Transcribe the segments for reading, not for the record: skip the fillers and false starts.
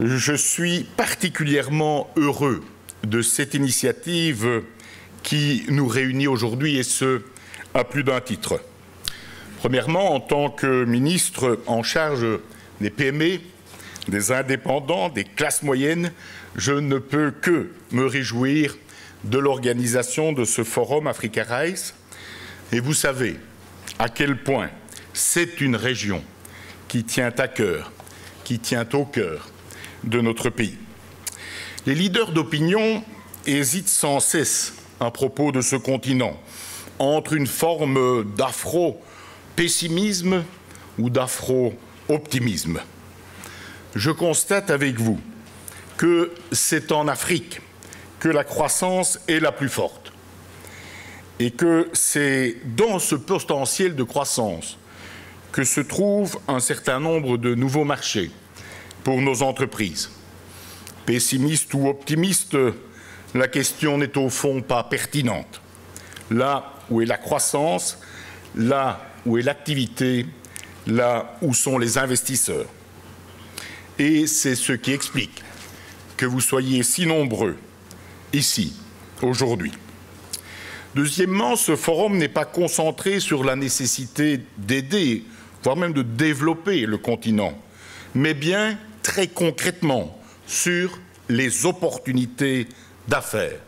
Je suis particulièrement heureux de cette initiative qui nous réunit aujourd'hui, et ce, à plus d'un titre. Premièrement, en tant que ministre en charge des PME, des indépendants, des classes moyennes, je ne peux que me réjouir de l'organisation de ce forum Africa Rise. Et vous savez à quel point c'est une région qui tient à cœur, qui tient au cœur de notre pays. Les leaders d'opinion hésitent sans cesse à propos de ce continent, entre une forme d'afro-pessimisme ou d'afro-optimisme. Je constate avec vous que c'est en Afrique que la croissance est la plus forte et que c'est dans ce potentiel de croissance que se trouve un certain nombre de nouveaux marchés pour nos entreprises. Pessimiste ou optimiste, la question n'est au fond pas pertinente. Là où est la croissance, là où est l'activité, là où sont les investisseurs. Et c'est ce qui explique que vous soyez si nombreux ici, aujourd'hui. Deuxièmement, ce forum n'est pas concentré sur la nécessité d'aider, voire même de développer le continent, mais bien très concrètement sur les opportunités d'affaires.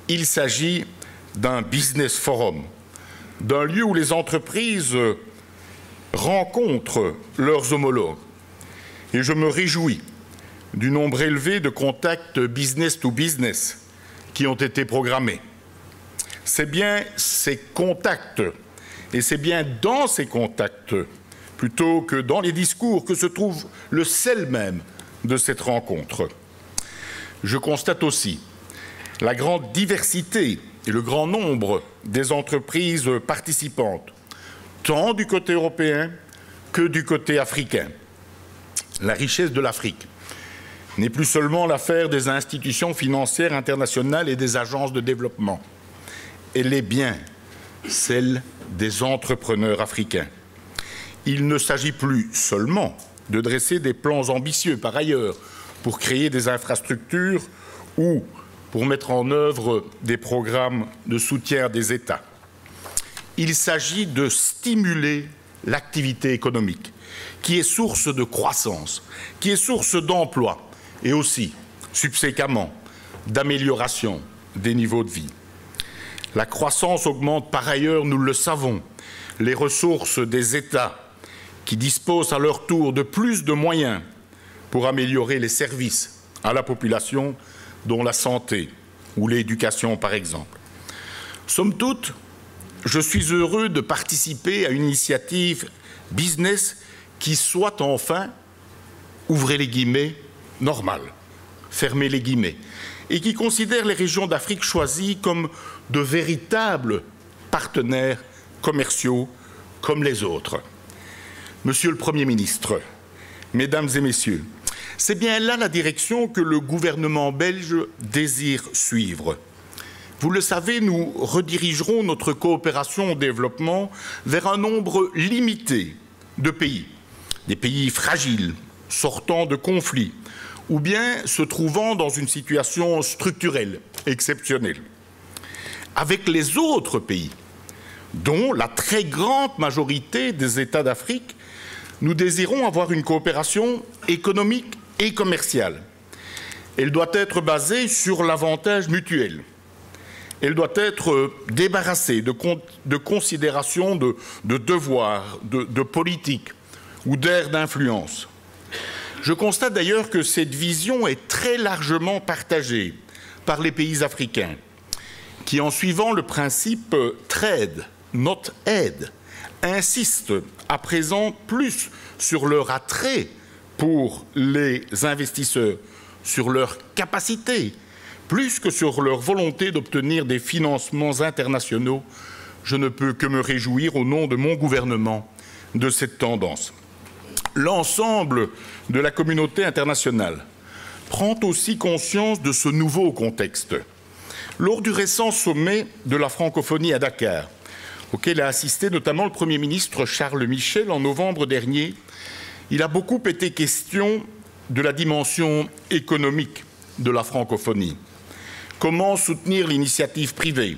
Il s'agit d'un business forum, d'un lieu où les entreprises rencontrent leurs homologues. Et je me réjouis du nombre élevé de contacts business to business qui ont été programmés. C'est bien ces contacts, et c'est bien dans ces contacts, plutôt que dans les discours, que se trouve le sel même de cette rencontre. Je constate aussi la grande diversité et le grand nombre des entreprises participantes, tant du côté européen que du côté africain. La richesse de l'Afrique n'est plus seulement l'affaire des institutions financières internationales et des agences de développement. Elle est bien celle des entrepreneurs africains. Il ne s'agit plus seulement de dresser des plans ambitieux, par ailleurs, pour créer des infrastructures ou pour mettre en œuvre des programmes de soutien des États. Il s'agit de stimuler l'activité économique, qui est source de croissance, qui est source d'emploi et aussi, subséquemment, d'amélioration des niveaux de vie. La croissance augmente par ailleurs, nous le savons, les ressources des États qui disposent à leur tour de plus de moyens pour améliorer les services à la population, dont la santé ou l'éducation par exemple. Somme toute, je suis heureux de participer à une initiative business qui soit enfin, ouvrez les guillemets, normale, fermez les guillemets, et qui considère les régions d'Afrique choisies comme de véritables partenaires commerciaux comme les autres. Monsieur le Premier ministre, Mesdames et Messieurs, c'est bien là la direction que le gouvernement belge désire suivre. Vous le savez, nous redirigerons notre coopération au développement vers un nombre limité de pays, des pays fragiles, sortant de conflits, ou bien se trouvant dans une situation structurelle exceptionnelle. Avec les autres pays, dont la très grande majorité des États d'Afrique, nous désirons avoir une coopération économique et commerciale. Elle doit être basée sur l'avantage mutuel. Elle doit être débarrassée de considérations de devoirs, de politique ou d'aires d'influence. Je constate d'ailleurs que cette vision est très largement partagée par les pays africains, qui, en suivant le principe trade, not aid, insistent à présent plus sur leur attrait pour les investisseurs, sur leur capacité, plus que sur leur volonté d'obtenir des financements internationaux. Je ne peux que me réjouir au nom de mon gouvernement de cette tendance. L'ensemble de la communauté internationale prend aussi conscience de ce nouveau contexte. Lors du récent sommet de la francophonie à Dakar, auquel a assisté notamment le Premier ministre Charles Michel en novembre dernier, il a beaucoup été question de la dimension économique de la francophonie. Comment soutenir l'initiative privée?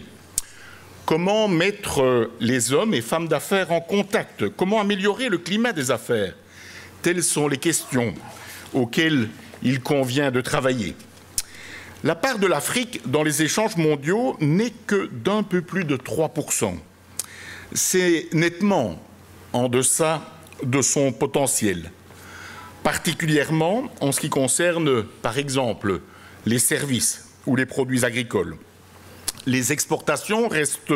Comment mettre les hommes et femmes d'affaires en contact? Comment améliorer le climat des affaires? Telles sont les questions auxquelles il convient de travailler. La part de l'Afrique dans les échanges mondiaux n'est que d'un peu plus de 3%. C'est nettement en deçà de son potentiel, particulièrement en ce qui concerne, par exemple, les services ou les produits agricoles. Les exportations restent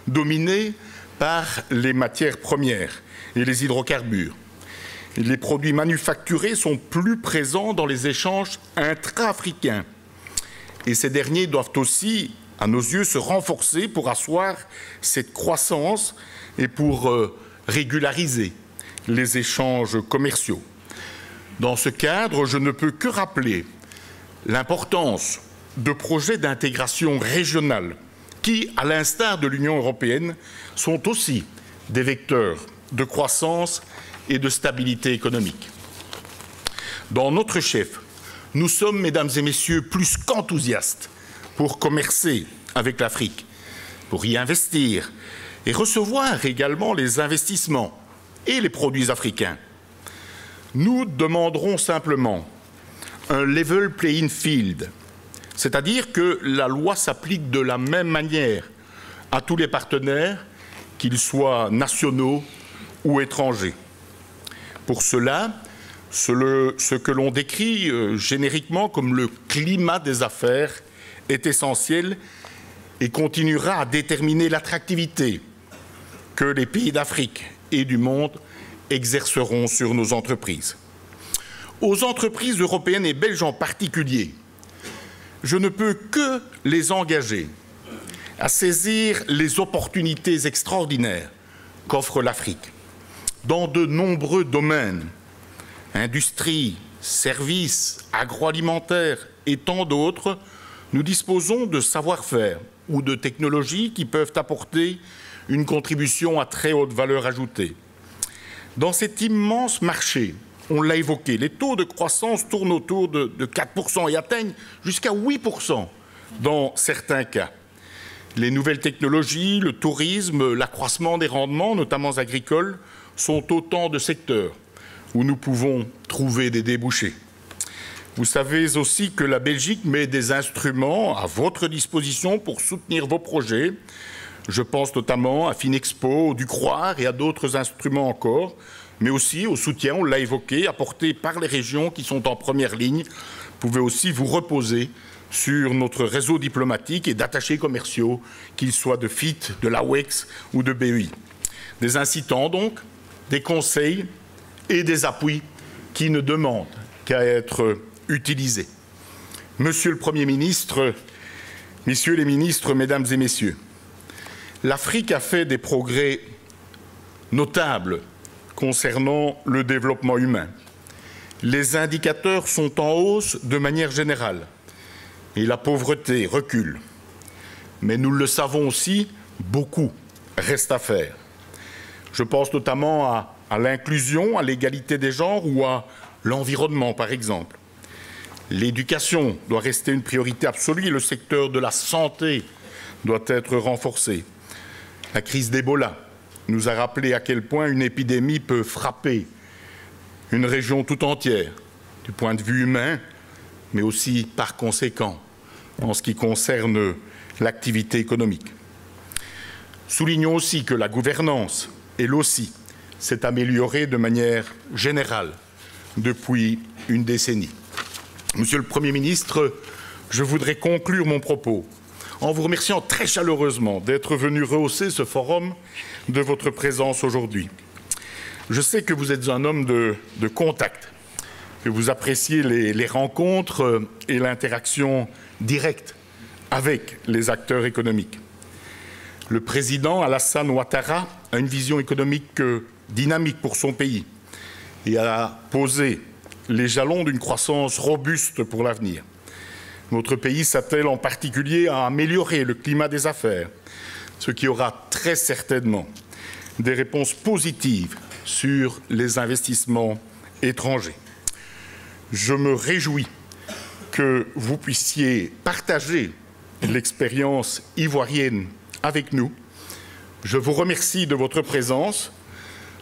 dominées par les matières premières et les hydrocarbures. Les produits manufacturés sont plus présents dans les échanges intra-africains. Et ces derniers doivent aussi, à nos yeux, se renforcer pour asseoir cette croissance et pour régulariser les échanges commerciaux. Dans ce cadre, je ne peux que rappeler l'importance de projets d'intégration régionale qui, à l'instar de l'Union européenne, sont aussi des vecteurs de croissance et de stabilité économique. Dans notre chef, nous sommes, mesdames et messieurs, plus qu'enthousiastes pour commercer avec l'Afrique, pour y investir et recevoir également les investissements et les produits africains. Nous demanderons simplement un level playing field, c'est-à-dire que la loi s'applique de la même manière à tous les partenaires, qu'ils soient nationaux ou étrangers. Pour cela, ce que l'on décrit génériquement comme le climat des affaires est essentiel et continuera à déterminer l'attractivité que les pays d'Afrique et du monde exerceront sur nos entreprises. Aux entreprises européennes et belges en particulier, je ne peux que les engager à saisir les opportunités extraordinaires qu'offre l'Afrique dans de nombreux domaines, industrie, services, agroalimentaire et tant d'autres. Nous disposons de savoir-faire ou de technologies qui peuvent apporter une contribution à très haute valeur ajoutée. Dans cet immense marché, on l'a évoqué, les taux de croissance tournent autour de 4% et atteignent jusqu'à 8% dans certains cas. Les nouvelles technologies, le tourisme, l'accroissement des rendements, notamment agricoles, sont autant de secteurs où nous pouvons trouver des débouchés. Vous savez aussi que la Belgique met des instruments à votre disposition pour soutenir vos projets. Je pense notamment à Finexpo, du Croire et à d'autres instruments encore, mais aussi au soutien, on l'a évoqué, apporté par les régions qui sont en première ligne. Vous pouvez aussi vous reposer sur notre réseau diplomatique et d'attachés commerciaux, qu'ils soient de FIT, de l'AWEX ou de BEI. Des incitants donc, des conseils et des appuis qui ne demandent qu'à être utilisés. Monsieur le Premier ministre, Messieurs les ministres, Mesdames et Messieurs, l'Afrique a fait des progrès notables concernant le développement humain. Les indicateurs sont en hausse de manière générale et la pauvreté recule. Mais nous le savons aussi, beaucoup reste à faire. Je pense notamment à l'inclusion, à l'égalité des genres ou à l'environnement, par exemple. L'éducation doit rester une priorité absolue et le secteur de la santé doit être renforcé. La crise d'Ebola nous a rappelé à quel point une épidémie peut frapper une région tout entière, du point de vue humain, mais aussi par conséquent en ce qui concerne l'activité économique. Soulignons aussi que la gouvernance, elle aussi, s'est améliorée de manière générale depuis une décennie. Monsieur le Premier ministre, je voudrais conclure mon propos en vous remerciant très chaleureusement d'être venu rehausser ce forum de votre présence aujourd'hui. Je sais que vous êtes un homme de contact, que vous appréciez les rencontres et l'interaction directe avec les acteurs économiques. Le président Alassane Ouattara a une vision économique dynamique pour son pays et a posé les jalons d'une croissance robuste pour l'avenir. Notre pays s'attelle en particulier à améliorer le climat des affaires, ce qui aura très certainement des réponses positives sur les investissements étrangers. Je me réjouis que vous puissiez partager l'expérience ivoirienne avec nous. Je vous remercie de votre présence.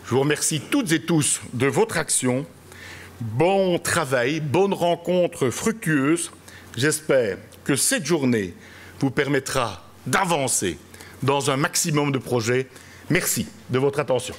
Je vous remercie toutes et tous de votre action. Bon travail, bonne rencontre fructueuse. J'espère que cette journée vous permettra d'avancer dans un maximum de projets. Merci de votre attention.